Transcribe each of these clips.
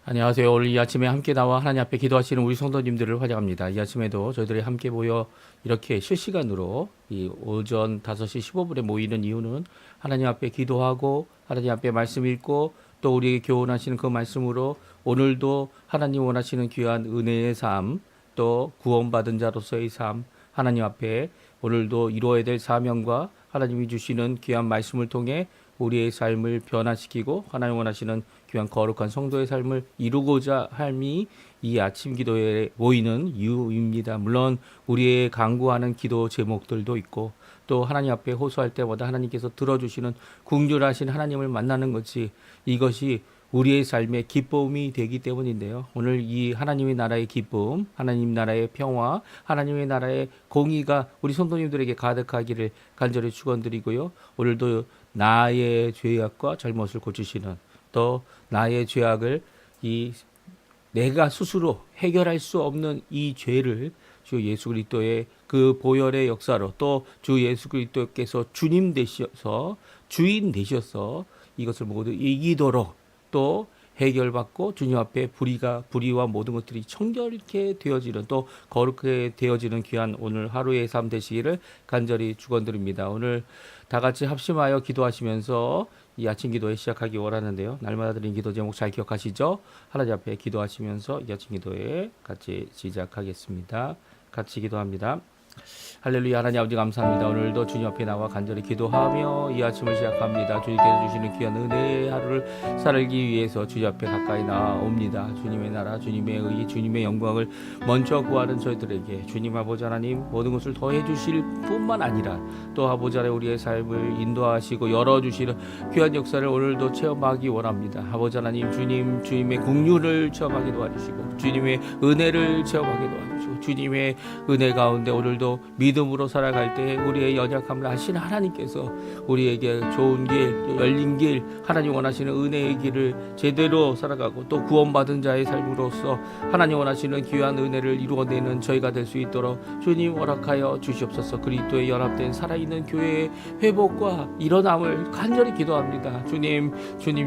안녕하세요. 오늘 이 아침에 함께 나와 하나님 앞에 기도하시는 우리 성도님들을 환영합니다. 이 아침에도 저희들이 함께 모여 이렇게 실시간으로 이 오전 5시 15분에 모이는 이유는 하나님 앞에 기도하고 하나님 앞에 말씀 읽고 또 우리에게 교훈하시는 그 말씀으로 오늘도 하나님 원하시는 귀한 은혜의 삶, 또 구원받은 자로서의 삶, 하나님 앞에 오늘도 이루어야 될 사명과 하나님이 주시는 귀한 말씀을 통해 우리의 삶을 변화시키고 하나님 원하시는 귀한 거룩한 성도의 삶을 이루고자 함이 이 아침 기도에 모이는 이유입니다. 물론 우리의 간구하는 기도 제목들도 있고 또 하나님 앞에 호소할 때마다 하나님께서 들어주시는 궁휼하신 하나님을 만나는 것이 이것이 우리의 삶의 기쁨이 되기 때문인데요. 오늘 이 하나님의 나라의 기쁨, 하나님 나라의 평화, 하나님의 나라의 공의가 우리 성도님들에게 가득하기를 간절히 축원드리고요. 오늘도 나의 죄악과 잘못을 고치시는 또 나의 죄악을 내가 스스로 해결할 수 없는 이 죄를 주 예수 그리스도의 그 보혈의 역사로 또 주 예수 그리스도께서 주님 되셔서 주인 되셔서 이것을 모두 이기도록 또 해결받고 주님 앞에 불의와 모든 것들이 청결케 되어지는 또 거룩하게 되어지는 귀한 오늘 하루의 삶 되시기를 간절히 축원드립니다. 오늘 다 같이 합심하여 기도하시면서 이 아침 기도에 시작하기 원하는데요. 날마다 드린 기도 제목 잘 기억하시죠? 하나님 앞에 기도하시면서 이 아침 기도에 같이 시작하겠습니다. 같이 기도합니다. 할렐루야. 하나님 아버지 감사합니다. 오늘도 주님 앞에 나와 간절히 기도하며 이 아침을 시작합니다. 주님께서 주시는 귀한 은혜의 하루를 살기 위해서 주님 앞에 가까이 나옵니다. 주님의 나라, 주님의 의, 주님의 영광을 먼저 구하는 저희들에게 주님 아버지 하나님 모든 것을 더해 주실 뿐만 아니라 또 아버지 하나님 우리의 삶을 인도하시고 열어주시는 귀한 역사를 오늘도 체험하기 원합니다. 아버지 하나님 주님의 긍휼을 체험하게 도와주시고 주님의 은혜를 체험하게 도와주시고 주님의 은혜 가운데 오늘도 믿음으로 살아갈 때 우리의 연약함을 아시는 하나님께서 우리에게 좋은 길, 열린 길, 하나님 원하시는 은혜의 길을 제대로 살아가고 또 구원받은 자의 삶으로서 하나님 원하시는 귀한 은혜를 이루어내는 저희가 될 수 있도록 주님 허락하여 주시옵소서. 그리스도의 연합된 살아있는 교회의 회복과 일어남을 간절히 기도합니다. 주님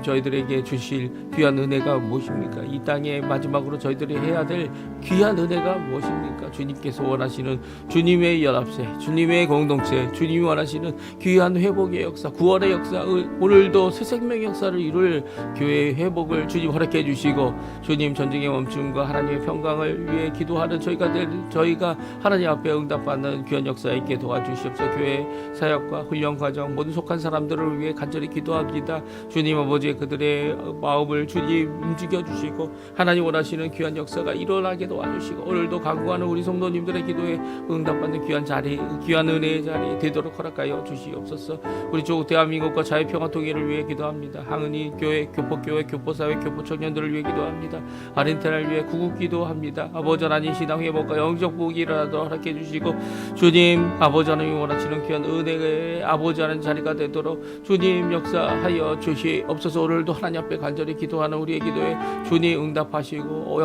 저희들에게 주실 귀한 은혜가 무엇입니까? 이 땅에 마지막으로 저희들이 해야 될 귀한 은혜가 무엇입니까? 주님께서 원하시는 주님의 연합체, 주님의 공동체, 주님이 원하시는 귀한 회복의 역사, 구원의 역사, 오늘도 새 생명의 역사를 이룰 교회의 회복을 주님 허락해 주시고 주님 전쟁의 멈춤과 하나님의 평강을 위해 기도하는 저희가 하나님 앞에 응답받는 귀한 역사 있게 도와주시옵소서. 교회 사역과 훈련 과정 모든 속한 사람들을 위해 간절히 기도합니다. 주님 아버지 그들의 마음을 주님 움직여 주시고 하나님 원하시는 귀한 역사가 일어나게 도와주시고 오늘도 간구하는 우리 성도님들의 기도에 응답받는 귀한 자리, 귀한 은혜의 자리 되도록 허락하여 주시옵소서. 우리 조국 대한민국과 자유평화 통일을 위해 기도합니다. 항은이 교회, 교포교회, 교포사회, 교포청년들을 위해 기도합니다. 아르헨티나를 위해 구국 기도합니다. 아버지 하나님 신앙 회복과 영적 복이 일어나도록 허락해 주시고 주님 아버지 하나님이 원하시는 귀한 은혜의 아버지 하나님 자리가 되도록 주님 역사하여 주시옵소서. 오늘도 하나님 앞에 간절히 기도하는 우리의 기도에 주님 응답하시고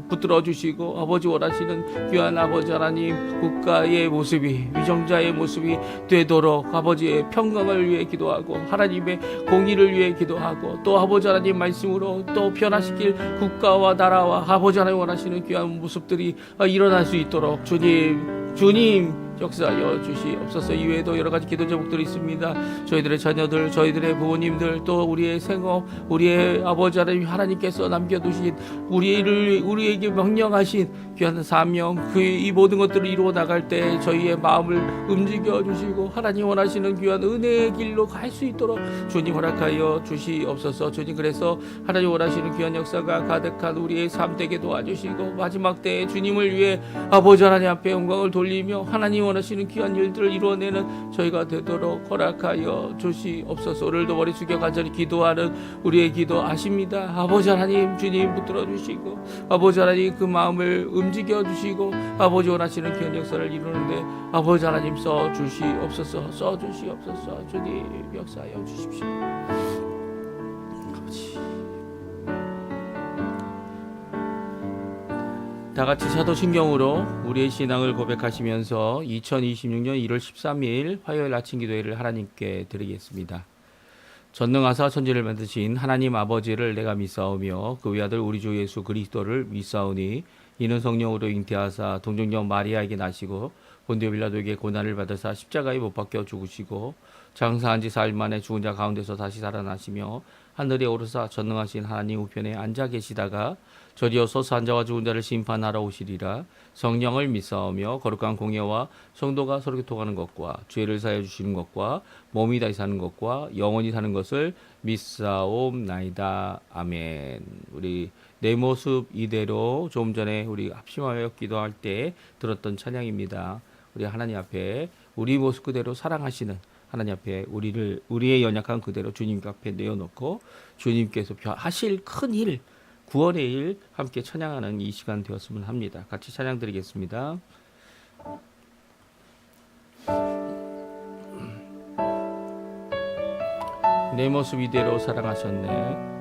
붙들어 주시고 아버지 원하시는 귀한 아버지 하나님 국가의 모습이 위정자의 모습이 되도록 아버지의 평강을 위해 기도하고 하나님의 공의를 위해 기도하고 또 아버지 하나님 말씀으로 또 변화시킬 국가와 나라와 아버지 하나님 원하시는 귀한 모습들이 일어날 수 있도록 주님 역사하여 주시옵소서. 이외에도 여러 가지 기도 제목들이 있습니다. 저희들의 자녀들, 저희들의 부모님들, 또 우리의 생업, 우리의 아버지 하나님께서 남겨두신 우리에게 명령하신 귀한 사명, 이 모든 것들을 이루어 나갈 때 저희의 마음을 움직여 주시고 하나님 원하시는 귀한 은혜의 길로 갈 수 있도록 주님 허락하여 주시옵소서. 주님 그래서 하나님 원하시는 귀한 역사가 가득한 우리의 삶 되게 도와주시고 마지막 때에 주님을 위해 아버지 하나님 앞에 영광을 돌리며 하나님 원하시는 귀한 일들을 이루어내는 저희가 되도록 허락하여 주시옵소서. 오늘도 머리 숙여 간절히 기도하는 우리의 기도 아십니다. 아버지 하나님 주님 붙들어 주시고 아버지 하나님 그 마음을 움직여 주시고 아버지 원하시는 귀한 역사를 이루는데 아버지 하나님 써 주시옵소서. 주님 역사하여 주십시오. 아버지 다 같이 사도신경으로 우리의 신앙을 고백하시면서 2026년 1월 13일 화요일 아침 기도회를 하나님께 드리겠습니다. 전능하사 천지를 만드신 하나님 아버지를 내가 믿사오며 그 외아들 우리 주 예수 그리스도를 믿사오니 이는 성령으로 잉태하사 동정녀 마리아에게 나시고 본디오 빌라도에게 고난을 받으사 십자가에 못 박혀 죽으시고 장사한 지 4일 만에 죽은 자 가운데서 다시 살아나시며 하늘에 오르사 전능하신 하나님 우편에 앉아 계시다가 저리어서 산자와 죽은 자를 심판하러 오시리라. 성령을 믿사오며 거룩한 공예와 성도가 서로 교통하는 것과 죄를 사하여 주시는 것과 몸이 다시 사는 것과 영원히 사는 것을 믿사옵나이다. 아멘. 우리 내 모습 이대로 좀 전에 우리 합심하여 기도할 때 들었던 찬양입니다. 우리 하나님 앞에 우리 모습 그대로 사랑하시는 하나님 앞에 우리의 연약한 그대로 주님 앞에 내어놓고 주님께서 하실 큰 일, 구원의 일 함께 찬양하는 이 시간 되었으면 합니다. 같이 찬양 드리겠습니다. 내 모습 이대로 사랑하셨네.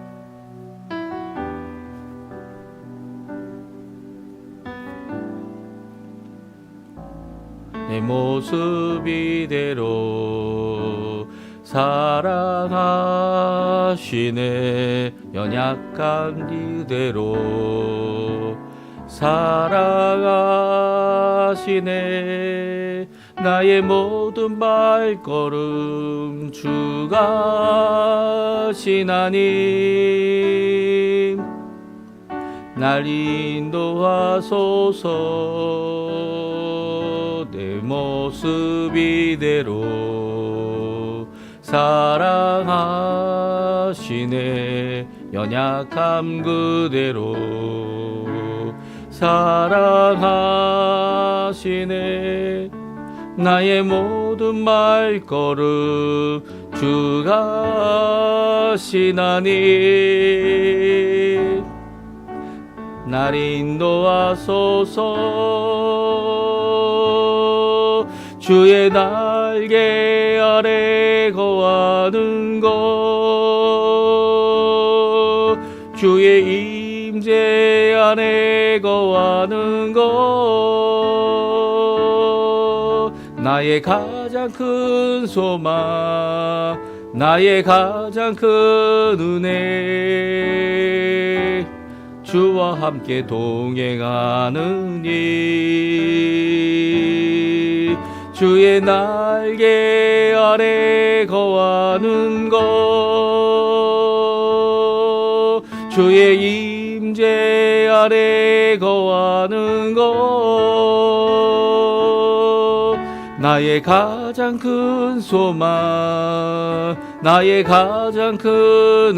내 모습 이대로 사랑하시네. 연약한 그대로 사랑하시네. 나의 모든 발걸음 주가 시나님 날 인도하소서. 내 모습 이대로 사랑하시네. 연약함 그대로 사랑하시네. 나의 모든 발걸음 주가 시나님 날 인도하소서. 주의 날개 아래 거하는 것 주의 임재 안에 거하는 것 나의 가장 큰 소망 나의 가장 큰 은혜 주와 함께 동행하는 일 주의 날개 아래 거하는 것 주의 임재 아래 거하는 것 나의 가장 큰 소망 나의 가장 큰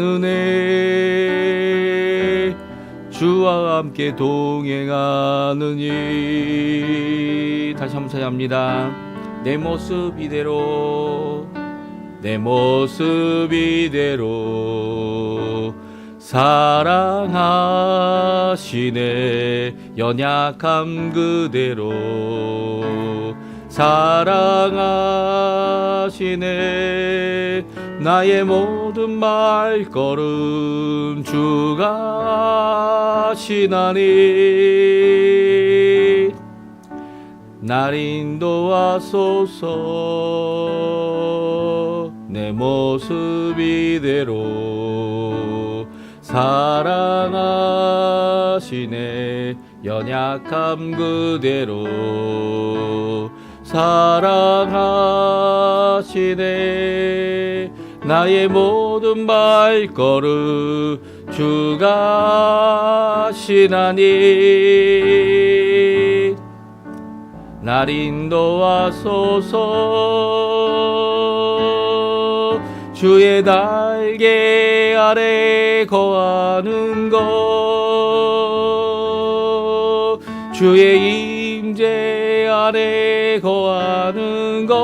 은혜 주와 함께 동행하는 일 다시 한번 찬양합니다. 내 모습 이대로 내 모습 이대로 사랑하시네. 연약함 그대로 사랑하시네. 나의 모든 발걸음 주가 시나니 날 인도하소서. 내 모습 이대로 사랑하시네. 연약함 그대로 사랑하시네. 나의 모든 발걸음 주가 시나니 날 인도하소서. 주의 날개 아래 거하는 것 주의 임재 아래 거하는 것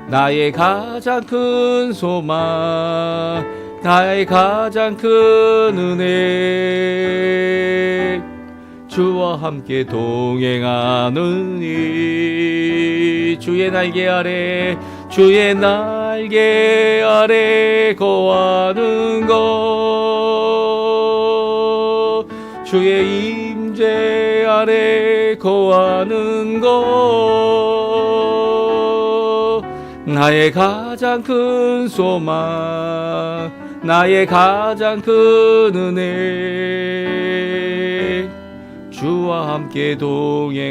나의 가장 큰 소망 나의 가장 큰 은혜 주와 함께 동행하는 일 주의 날개 아래 주의 날개 아래 거하는 것 주의 임재 아래 거하는 것 나의 가장 큰 소망, 나의 가장 큰 은혜, 주와 함께 동행하느니.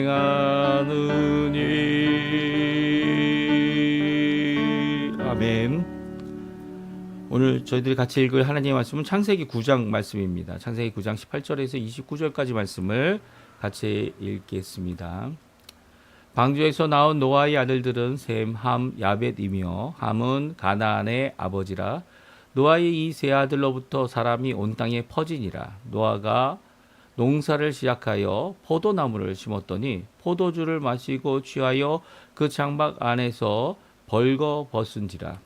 아멘. 오늘 저희들이 같이 읽을 하나님의 말씀은 창세기 9장 말씀입니다. 창세기 9장 18절에서 29절까지 말씀을 같이 읽겠습니다. 방주에서 나온 노아의 아들들은 셈, 함, 야벳이며 함은 가나안의 아버지라. 노아의 이 세 아들로부터 사람이 온 땅에 퍼지니라. 노아가 농사를 시작하여 포도나무를 심었더니 포도주를 마시고 취하여 그 장막 안에서 벌거벗은지라.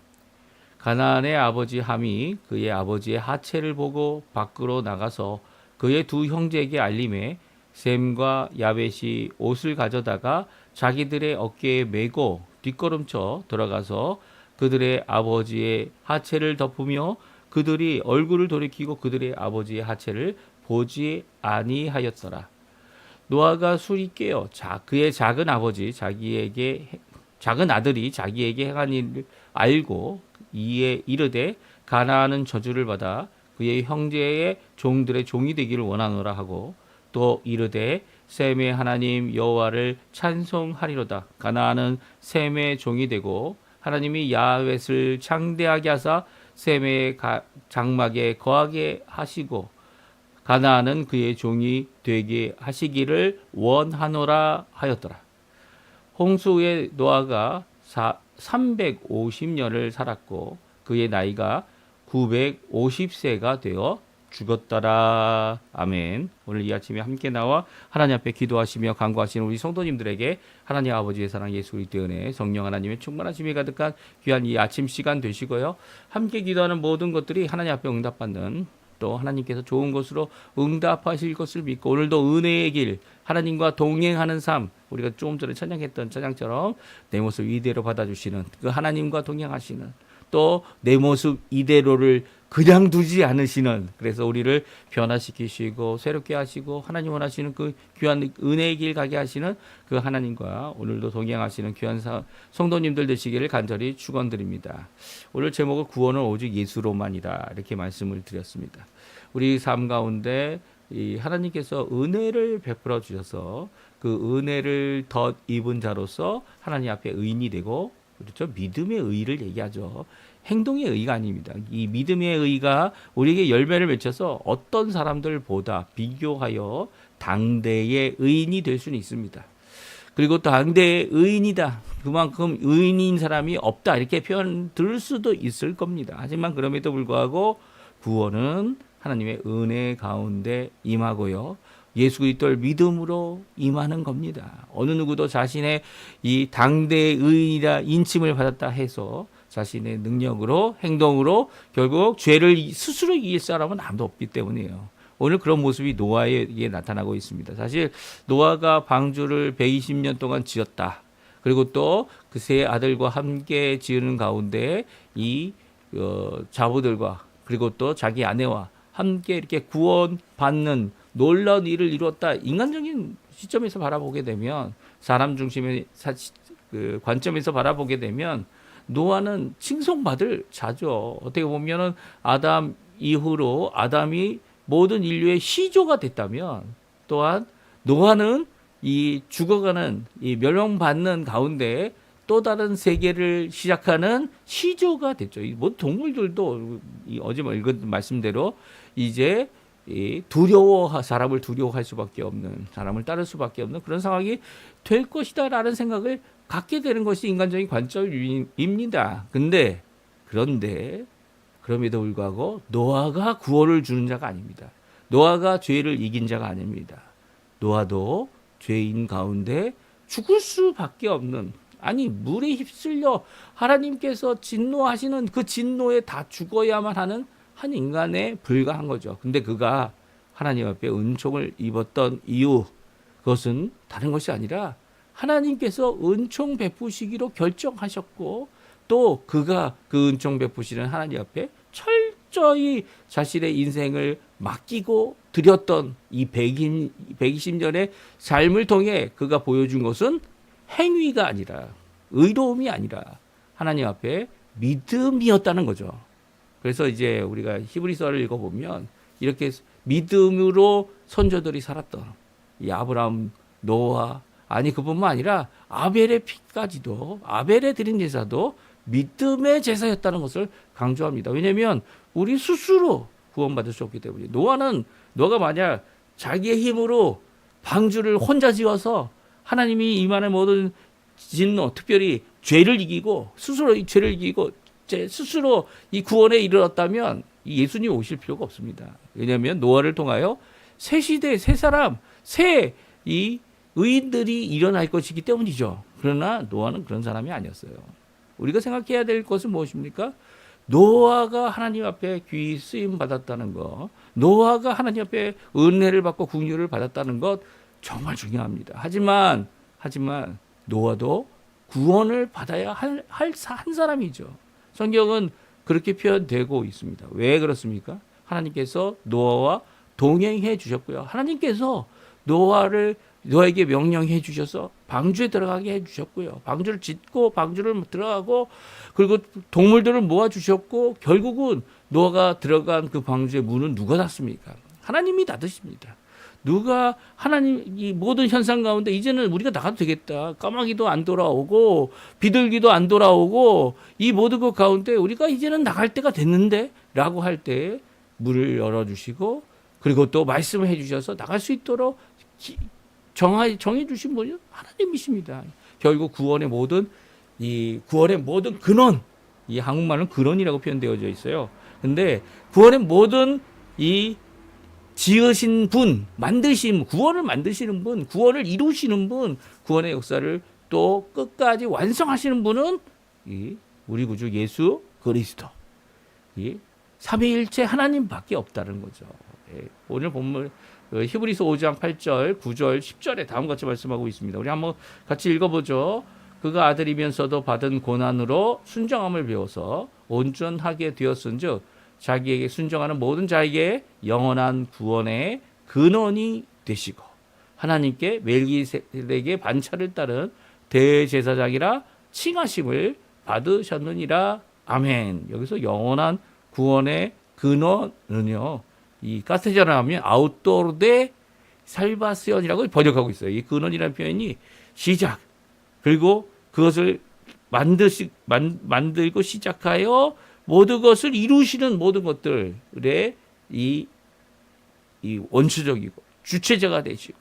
가나안의 아버지 함이 그의 아버지의 하체를 보고 밖으로 나가서 그의 두 형제에게 알림해 셈과 야벳이 옷을 가져다가 자기들의 어깨에 메고 뒷걸음쳐 들어가서 그들의 아버지의 하체를 덮으며 그들이 얼굴을 돌이키고 그들의 아버지의 하체를 보지 아니하였더라. 노아가 술이 깨어 그의 작은 아들이 자기에게 행한 일을 알고 이에 이르되 가나안은 저주를 받아 그의 형제의 종들의 종이 되기를 원하노라 하고 또 이르되 셈의 하나님 여호와를 찬송하리로다. 가나안은 셈의 종이 되고 하나님이 야벳을 창대하게 하사 셈의 장막에 거하게 하시고 가나안은 그의 종이 되게 하시기를 원하노라 하였더라. 홍수 후에 노아가 350년을 살았고 그의 나이가 950세가 되어 죽었더라. 아멘. 오늘 이 아침에 함께 나와 하나님 앞에 기도하시며 간구하시는 우리 성도님들에게 하나님 아버지의 사랑, 예수 그리스도의 은혜, 성령 하나님의 충만하심이 가득한 귀한 이 아침 시간 되시고요. 함께 기도하는 모든 것들이 하나님 앞에 응답받는, 또 하나님께서 좋은 것으로 응답하실 것을 믿고 오늘도 은혜의 길, 하나님과 동행하는 삶, 우리가 조금 전에 찬양했던 찬양처럼 내 모습 이대로 받아주시는 그 하나님과 동행하시는, 또 내 모습 이대로를 그냥 두지 않으시는, 그래서 우리를 변화시키시고 새롭게 하시고 하나님 원하시는 그 귀한 은혜의 길 가게 하시는 그 하나님과 오늘도 동행하시는 귀한 성도님들 되시기를 간절히 축원드립니다. 오늘 제목은 구원은 오직 예수로만이다, 이렇게 말씀을 드렸습니다. 우리 삶 가운데 이 하나님께서 은혜를 베풀어 주셔서 그 은혜를 덧 입은 자로서 하나님 앞에 의인이 되고, 그렇죠? 믿음의 의를 얘기하죠. 행동의 의가 아닙니다. 이 믿음의 의가 우리에게 열매를 맺혀서 어떤 사람들보다 비교하여 당대의 의인이 될 수는 있습니다. 그리고 또 당대의 의인이다, 그만큼 의인인 사람이 없다, 이렇게 표현 들을 수도 있을 겁니다. 하지만 그럼에도 불구하고 구원은 하나님의 은혜 가운데 임하고요, 예수 그리스도를 믿음으로 임하는 겁니다. 어느 누구도 자신의 이 당대의 의인이라 인침을 받았다 해서 자신의 능력으로, 행동으로 결국 죄를 스스로 이길 사람은 아무도 없기 때문이에요. 오늘 그런 모습이 노아에게 나타나고 있습니다. 사실 노아가 방주를 120년 동안 지었다. 그리고 또 그 세 아들과 함께 지으는 가운데 이 자부들과 그리고 또 자기 아내와 함께 이렇게 구원받는 놀라운 일을 이루었다. 인간적인 시점에서 바라보게 되면, 사람 중심의 그 관점에서 바라보게 되면 노아는 칭송받을 자죠. 어떻게 보면은 아담 이후로 아담이 모든 인류의 시조가 됐다면, 또한 노아는 이 죽어가는 이 멸망받는 가운데 또 다른 세계를 시작하는 시조가 됐죠. 모든 동물들도 어제 읽은 말씀대로 이제 사람을 두려워할 수밖에 없는, 사람을 따를 수밖에 없는 그런 상황이 될 것이다라는 생각을 갖게 되는 것이 인간적인 관점입니다. 그런데 그럼에도 불구하고 노아가 구원을 주는 자가 아닙니다. 노아가 죄를 이긴 자가 아닙니다. 노아도 죄인 가운데 죽을 수밖에 없는, 아니 물에 휩쓸려 하나님께서 진노하시는 그 진노에 다 죽어야만 하는 한 인간에 불과한 거죠. 근데 그가 하나님 앞에 은총을 입었던 이유, 그것은 다른 것이 아니라 하나님께서 은총 베푸시기로 결정하셨고, 또 그가 그 은총 베푸시는 하나님 앞에 철저히 자신의 인생을 맡기고 드렸던 이 120년의 삶을 통해 그가 보여준 것은 행위가 아니라, 의로움이 아니라 하나님 앞에 믿음이었다는 거죠. 그래서 이제 우리가 히브리서를 읽어보면 이렇게 믿음으로 선조들이 살았던 이 아브라함, 노아, 아니 그뿐만 아니라 아벨의 피까지도, 아벨의 드린 제사도 믿음의 제사였다는 것을 강조합니다. 왜냐하면 우리 스스로 구원받을 수 없기 때문에. 노아가 만약 자기의 힘으로 방주를 혼자 지어서 하나님이 이만의 모든 진노, 특별히 죄를 이기고 스스로 이 죄를 이기고 스스로 이 구원에 이르렀다면 이 예수님 오실 필요가 없습니다. 왜냐하면 노아를 통하여 새 시대, 새 사람, 새 이 의인들이 일어날 것이기 때문이죠. 그러나 노아는 그런 사람이 아니었어요. 우리가 생각해야 될 것은 무엇입니까? 노아가 하나님 앞에 귀히 쓰임 받았다는 것, 노아가 하나님 앞에 은혜를 받고 긍휼을 받았다는 것 정말 중요합니다. 하지만 노아도 구원을 받아야 한 사람이죠. 성경은 그렇게 표현되고 있습니다. 왜 그렇습니까? 하나님께서 노아와 동행해 주셨고요. 하나님께서 노아에게 명령해 주셔서 방주에 들어가게 해 주셨고요. 방주를 짓고 방주를 들어가고 그리고 동물들을 모아 주셨고 결국은 노아가 들어간 그 방주의 문은 누가 닫습니까? 하나님이 닫으십니다. 누가 하나님 이 모든 현상 가운데 이제는 우리가 나가도 되겠다. 까마귀도 안 돌아오고 비둘기도 안 돌아오고 이 모든 것 가운데 우리가 이제는 나갈 때가 됐는데 라고 할 때 문을 열어주시고 그리고 또 말씀을 해주셔서 나갈 수 있도록 정해주신 분이 하나님이십니다. 결국 구원의 모든 근원, 이 한국말은 근원이라고 표현되어져 있어요. 근데 구원의 모든 이 지으신 분, 구원을 만드시는 분, 구원을 이루시는 분, 구원의 역사를 또 끝까지 완성하시는 분은 우리 구주 예수 그리스도, 삼위일체 하나님밖에 없다는 거죠. 오늘 본문 히브리서 5장 8절, 9절, 10절에 다음과 같이 말씀하고 있습니다. 우리 한번 같이 읽어보죠. 그가 아들이면서도 받은 고난으로 순정함을 배워서 온전하게 되었은즉 자기에게 순종하는 모든 자에게 영원한 구원의 근원이 되시고 하나님께 멜기세덱의 반차를 따른 대제사장이라 칭하심을 받으셨느니라. 아멘. 여기서 영원한 구원의 근원은요, 이 카테자를 하면 아우토르 데 살바시온이라고 번역하고 있어요. 이 근원이라는 표현이 시작, 그리고 그것을 만들고 시작하여 모든 것을 이루시는 모든 것들의 이 원초적이고 주체자가 되시고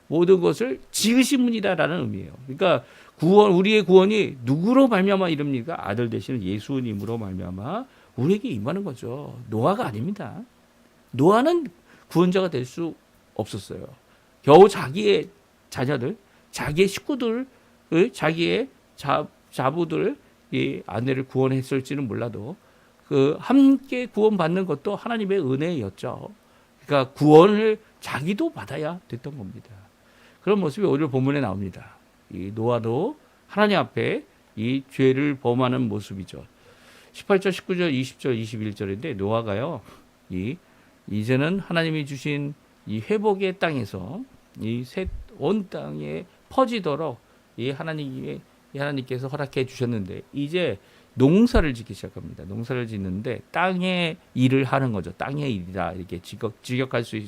모든 것을 지으신 분이다라는 의미예요. 그러니까 우리의 구원이 누구로 말미암아 이릅니까? 아들 되시는 예수님으로 말미암아 우리에게 임하는 거죠. 노아가 아닙니다. 노아는 구원자가 될 수 없었어요. 겨우 자기의 자녀들, 자기의 식구들, 자기의 자부들, 이 아내를 구원했을지는 몰라도 그 함께 구원받는 것도 하나님의 은혜였죠. 그러니까 구원을 자기도 받아야 됐던 겁니다. 그런 모습이 오늘 본문에 나옵니다. 이 노아도 하나님 앞에 이 죄를 범하는 모습이죠. 18절, 19절, 20절, 21절인데 노아가요, 이제는 하나님이 주신 이 회복의 땅에서 온 땅에 퍼지도록 하나님께서 허락해 주셨는데 이제 농사를 짓기 시작합니다. 농사를 짓는데 땅의 일을 하는 거죠. 땅의 일이다 이렇게 직역할 수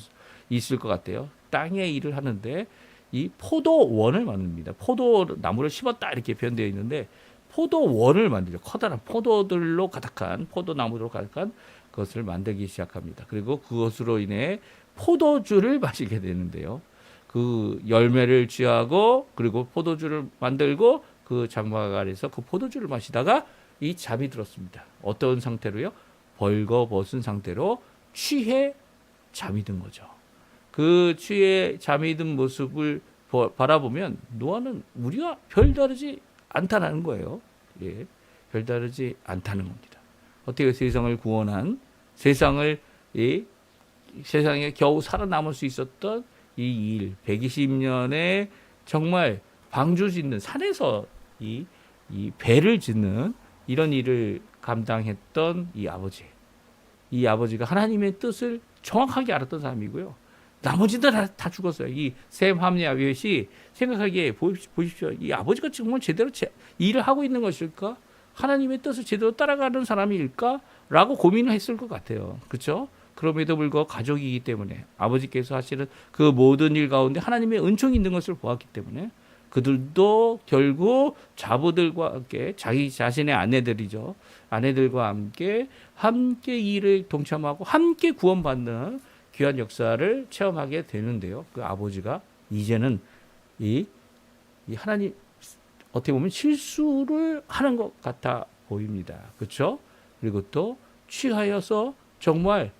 있을 것 같아요. 땅의 일을 하는데 이 포도원을 만듭니다. 포도나무를 심었다 이렇게 표현되어 있는데 포도원을 만들죠. 커다란 포도들로 가득한 포도나무로 가득한 그것을 만들기 시작합니다. 그리고 그것으로 인해 포도주를 마시게 되는데요. 그 열매를 취하고 그리고 포도주를 만들고 그 장막 아래서 그 포도주를 마시다가 이 잠이 들었습니다. 어떤 상태로요? 벌거벗은 상태로 취해 잠이 든 거죠. 그 취해 잠이 든 모습을 바라보면 노아는 우리와 별다르지 않다는 거예요. 예, 별다르지 않다는 겁니다. 어떻게 세상을 구원한 세상에 겨우 살아남을 수 있었던 이 일, 120년에 정말 방주 짓는 산에서 이 배를 짓는 이런 일을 감당했던 이 아버지가 하나님의 뜻을 정확하게 알았던 사람이고요. 나머지들 다 죽었어요. 이 셈, 함, 야벳이 생각하기에 보십시오. 이 아버지가 정말 제대로 일을 하고 있는 것일까? 하나님의 뜻을 제대로 따라가는 사람일까라고 고민을 했을 것 같아요. 그렇죠? 그럼에도 불구하고 가족이기 때문에 아버지께서 하시는 그 모든 일 가운데 하나님의 은총이 있는 것을 보았기 때문에 그들도 결국 자부들과 함께 자기 자신의 아내들이죠. 아내들과 함께 일을 동참하고 함께 구원받는 귀한 역사를 체험하게 되는데요. 그 아버지가 이제는 이 하나님 어떻게 보면 실수를 하는 것 같아 보입니다. 그렇죠? 그리고 또 취하여서 정말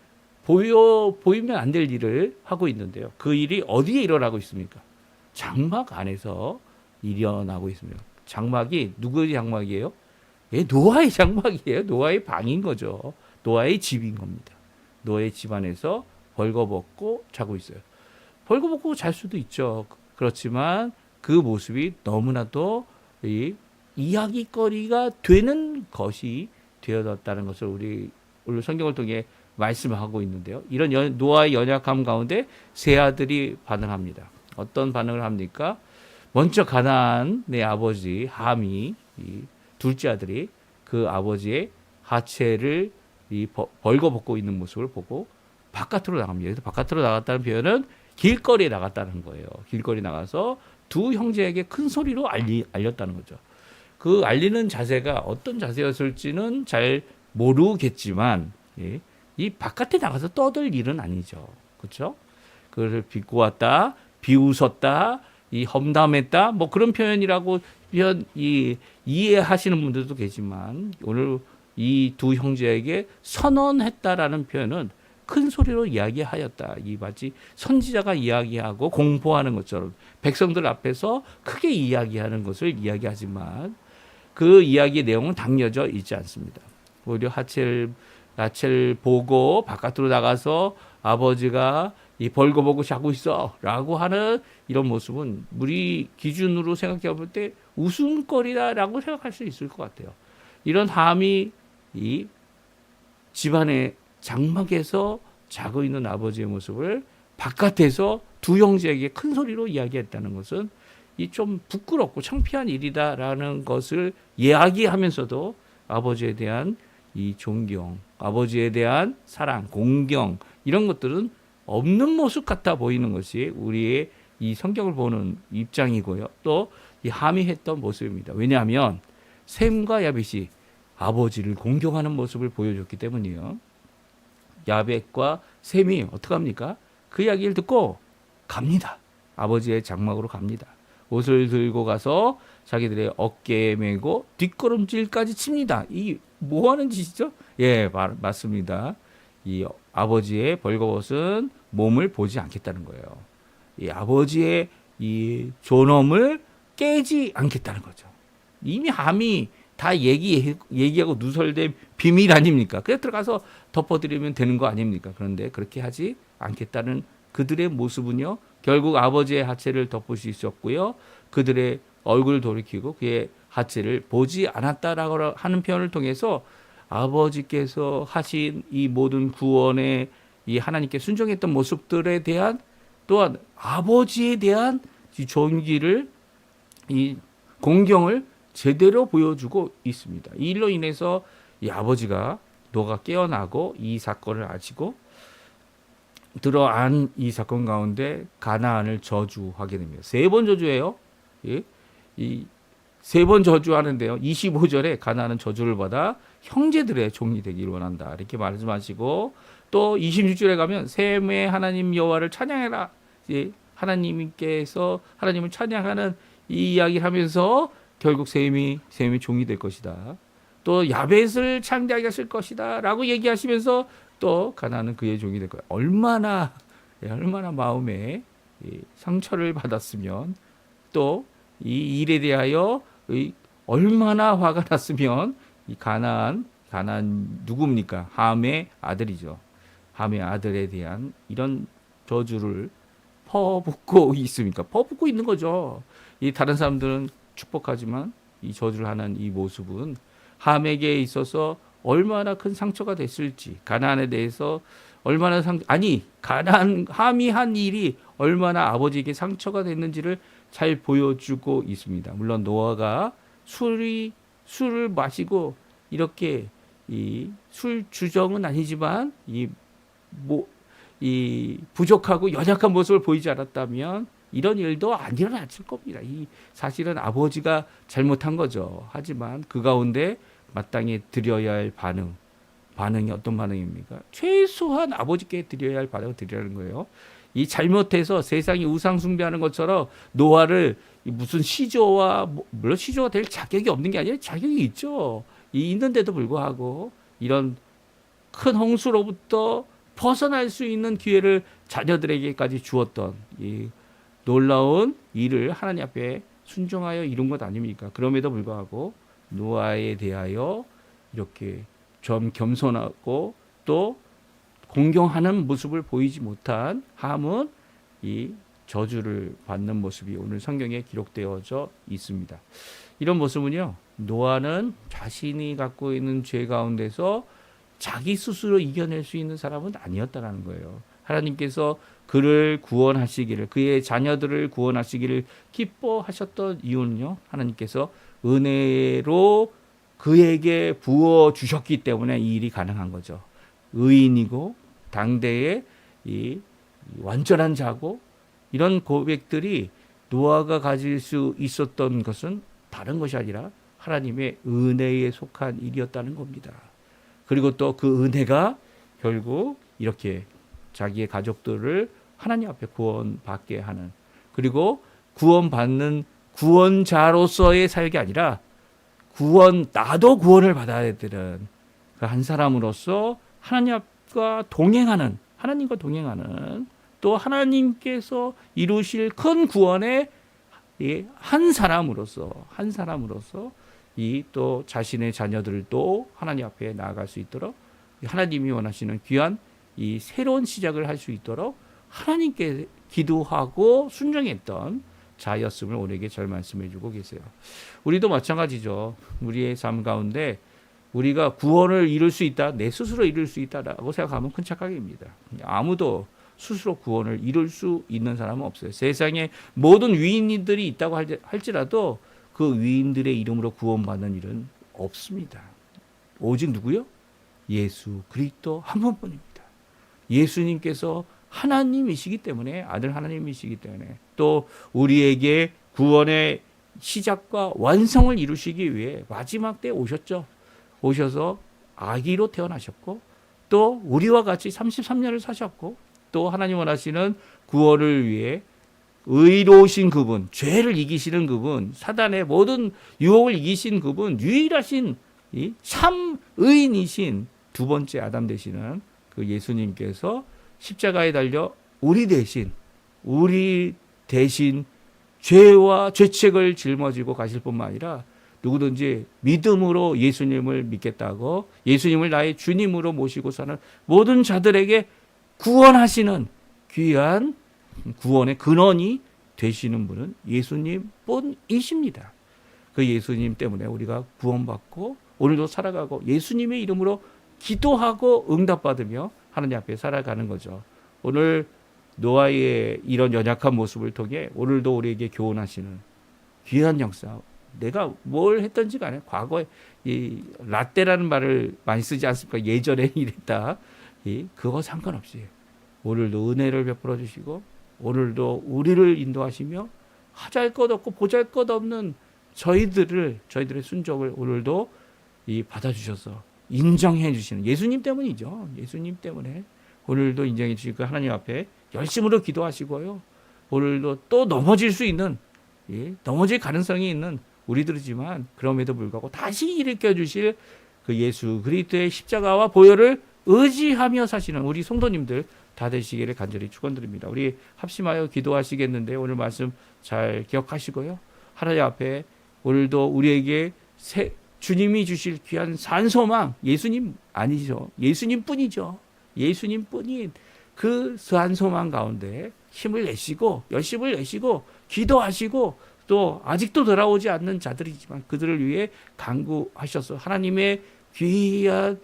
보이면 안 될 일을 하고 있는데요. 그 일이 어디에 일어나고 있습니까? 장막 안에서 일어나고 있습니다. 장막이 누구의 장막이에요? 예, 노아의 장막이에요. 노아의 방인 거죠. 노아의 집인 겁니다. 노아의 집 안에서 벌거벗고 자고 있어요. 벌거벗고 잘 수도 있죠. 그렇지만 그 모습이 너무나도 이야기거리가 되는 것이 되어졌다는 것을 우리 오늘 성경을 통해 말씀하고 있는데요. 이런 노아의 연약함 가운데 세 아들이 반응합니다. 어떤 반응을 합니까? 먼저 가나안의 아버지 함이 둘째 아들이 그 아버지의 하체를 벌거벗고 있는 모습을 보고 바깥으로 나갑니다. 그래서 바깥으로 나갔다는 표현은 길거리에 나갔다는 거예요. 길거리 나가서 두 형제에게 큰 소리로 알렸다는 거죠. 그 알리는 자세가 어떤 자세였을지는 잘 모르겠지만 이 바깥에 나가서 떠들 일은 아니죠. 그렇죠? 그를 비꼬았다, 비웃었다, 험담했다, 뭐 그런 표현이라고 이해하시는 분들도 계지만 오늘 이 두 형제에게 선언했다라는 표현은 큰 소리로 이야기하였다. 이 마치 선지자가 이야기하고 공포하는 것처럼 백성들 앞에서 크게 이야기하는 것을 이야기하지만 그 이야기의 내용은 담겨져 있지 않습니다. 오히려 라첼 보고 바깥으로 나가서 아버지가 이 벌거벗고 자고 있어라고 하는 이런 모습은 우리 기준으로 생각해 볼 때 웃음거리다라고 생각할 수 있을 것 같아요. 이런 함이 이 집안의 장막에서 자고 있는 아버지의 모습을 바깥에서 두 형제에게 큰 소리로 이야기했다는 것은 이 좀 부끄럽고 창피한 일이다라는 것을 이야기하면서도 아버지에 대한 이 존경, 아버지에 대한 사랑, 공경 이런 것들은 없는 모습 같아 보이는 것이 우리의 이 성경을 보는 입장이고요. 또 이 함이 했던 모습입니다. 왜냐하면 셈과 야벳이 아버지를 공경하는 모습을 보여줬기 때문이에요. 야벳과 셈이 어떡합니까? 그 이야기를 듣고 갑니다. 아버지의 장막으로 갑니다. 옷을 들고 가서 자기들의 어깨에 메고 뒷걸음질까지 칩니다. 이 뭐 하는 짓이죠? 예, 맞습니다. 이 아버지의 벌거벗은 몸을 보지 않겠다는 거예요. 이 아버지의 이 존엄을 깨지 않겠다는 거죠. 이미 함이 다 얘기하고 누설된 비밀 아닙니까? 그냥 들어가서 덮어드리면 되는 거 아닙니까? 그런데 그렇게 하지 않겠다는 그들의 모습은요, 결국 아버지의 하체를 덮을 수 있었고요, 그들의 얼굴을 돌이키고 그의 하체를 보지 않았다라고 하는 표현을 통해서 아버지께서 하신 이 모든 구원에 이 하나님께 순종했던 모습들에 대한 또한 아버지에 대한 이 존귀를 이 공경을 제대로 보여주고 있습니다. 이 일로 인해서 이 아버지가 노아가 깨어나고 이 사건을 아시고 들어안 이 사건 가운데 가나안을 저주하게 됩니다. 3번 저주예요. 예? 이 3번 저주하는데요. 25절에 가나안은 저주를 받아 형제들의 종이 되기를 원한다. 이렇게 말씀하시고 또 26절에 가면 셈의 하나님 여호와를 찬양해라. 예? 하나님께서 하나님을 찬양하는 이 이야기를 하면서 결국 셈이 종이 될 것이다. 또 야벳을 창대하게 할 것이다. 라고 얘기하시면서 또 가나안은 그의 종이 될 거야. 얼마나 마음에 상처를 받았으면 또 이 일에 대하여 얼마나 화가 났으면 이 가나안 누굽니까? 함의 아들이죠. 함의 아들에 대한 이런 저주를 퍼붓고 있습니까? 퍼붓고 있는 거죠. 이 다른 사람들은 축복하지만 이 저주를 하는 이 모습은 함에게 있어서 얼마나 큰 상처가 됐을지, 가나안에 대해서 얼마나 가나안 함이 한 일이 얼마나 아버지에게 상처가 됐는지를 잘 보여주고 있습니다. 물론 노아가 술이 술을 마시고 이렇게 이 술 주정은 아니지만 이 부족하고 연약한 모습을 보이지 않았다면 이런 일도 안 일어났을 겁니다. 이 사실은 아버지가 잘못한 거죠. 하지만 그 가운데 마땅히 드려야 할 반응이 어떤 반응입니까? 최소한 아버지께 드려야 할 반응을 드리라는 거예요. 이 잘못해서 세상이 우상 숭배하는 것처럼 노아를 무슨 시조와 물론 시조가 될 자격이 없는 게 아니라 자격이 있죠. 있는데도 불구하고 이런 큰 홍수로부터 벗어날 수 있는 기회를 자녀들에게까지 주었던 이 놀라운 일을 하나님 앞에 순종하여 이룬 것 아닙니까? 그럼에도 불구하고 노아에 대하여 이렇게 좀 겸손하고 또 공경하는 모습을 보이지 못한 함은 이 저주를 받는 모습이 오늘 성경에 기록되어져 있습니다. 이런 모습은요, 노아는 자신이 갖고 있는 죄 가운데서 자기 스스로 이겨낼 수 있는 사람은 아니었다라는 거예요. 하나님께서 그를 구원하시기를, 그의 자녀들을 구원하시기를 기뻐하셨던 이유는요, 하나님께서 은혜로 그에게 부어 주셨기 때문에 이 일이 가능한 거죠. 의인이고 당대의 이 완전한 자고, 이런 고백들이 노아가 가질 수 있었던 것은 다른 것이 아니라 하나님의 은혜에 속한 일이었다는 겁니다. 그리고 또 그 은혜가 결국 이렇게 자기의 가족들을 하나님 앞에 구원받게 하는, 그리고 구원받는 구원자로서의 사역이 아니라 나도 구원을 받아야 되는 그 한 사람으로서 하나님과 동행하는, 또 하나님께서 이루실 큰 구원의 한 사람으로서 이 또 자신의 자녀들도 하나님 앞에 나아갈 수 있도록, 하나님이 원하시는 귀한 이 새로운 시작을 할 수 있도록 하나님께 기도하고 순종했던 자였음을 우리에게 잘 말씀해 주고 계세요. 우리도 마찬가지죠. 우리의 삶 가운데 우리가 구원을 이룰 수 있다, 내 스스로 이룰 수 있다라고 생각하면 큰 착각입니다. 아무도 스스로 구원을 이룰 수 있는 사람은 없어요. 세상에 모든 위인들이 있다고 할지라도 그 위인들의 이름으로 구원받는 일은 없습니다. 오직 누구요? 예수 그리스도 한 분뿐입니다. 예수님께서 하나님이시기 때문에, 아들 하나님이시기 때문에, 또 우리에게 구원의 시작과 완성을 이루시기 위해 마지막 때에 오셨죠. 오셔서 아기로 태어나셨고, 또 우리와 같이 33년을 사셨고, 또 하나님 원하시는 구원을 위해 의로우신 그분, 죄를 이기시는 그분, 사단의 모든 유혹을 이기신 그분, 유일하신 참 의인이신 두 번째 아담 되시는 그 예수님께서 십자가에 달려 우리 대신 죄와 죄책을 짊어지고 가실 뿐만 아니라, 누구든지 믿음으로 예수님을 믿겠다고 예수님을 나의 주님으로 모시고 사는 모든 자들에게 구원하시는 귀한 구원의 근원이 되시는 분은 예수님 뿐이십니다. 그 예수님 때문에 우리가 구원받고 오늘도 살아가고 예수님의 이름으로 기도하고 응답받으며 하나님 앞에 살아가는 거죠. 오늘 노아의 이런 연약한 모습을 통해 오늘도 우리에게 교훈하시는 귀한 역사, 내가 뭘 했던지 간에 과거에 이 라떼라는 말을 많이 쓰지 않습니까? 예전에 이랬다. 그거 상관없이 오늘도 은혜를 베풀어 주시고 오늘도 우리를 인도하시며 하잘 것 없고 보잘 것 없는 저희들의 순종을 오늘도 받아주셔서 인정해 주시는 예수님 때문이죠. 예수님 때문에 오늘도 인정해 주시고 하나님 앞에 열심으로 기도하시고요. 오늘도 또 넘어질 수 있는, 넘어질 가능성이 있는 우리들이지만 그럼에도 불구하고 다시 일으켜 주실 그 예수 그리스도의 십자가와 보혈을 의지하며 사시는 우리 성도님들 다 되시기를 간절히 축원드립니다. 우리 합심하여 기도하시겠는데 오늘 말씀 잘 기억하시고요. 하나님 앞에 오늘도 우리에게 주님이 주실 귀한 산소망, 예수님 아니죠. 예수님 뿐이죠. 예수님 뿐인 그 산소망 가운데 힘을 내시고 열심을 내시고 기도하시고, 또 아직도 돌아오지 않는 자들이지만 그들을 위해 간구하셔서 하나님의 귀한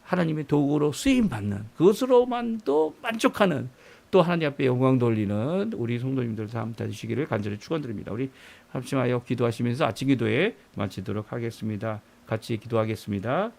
하나님의 도구로 쓰임 받는, 그것으로만도 만족하는 또 하나님 앞에 영광 돌리는 우리 성도님들 다 되시기를 간절히 축원드립니다. 우리 합심하여 기도하시면서 아침 기도에 마치도록 하겠습니다. 같이 기도하겠습니다.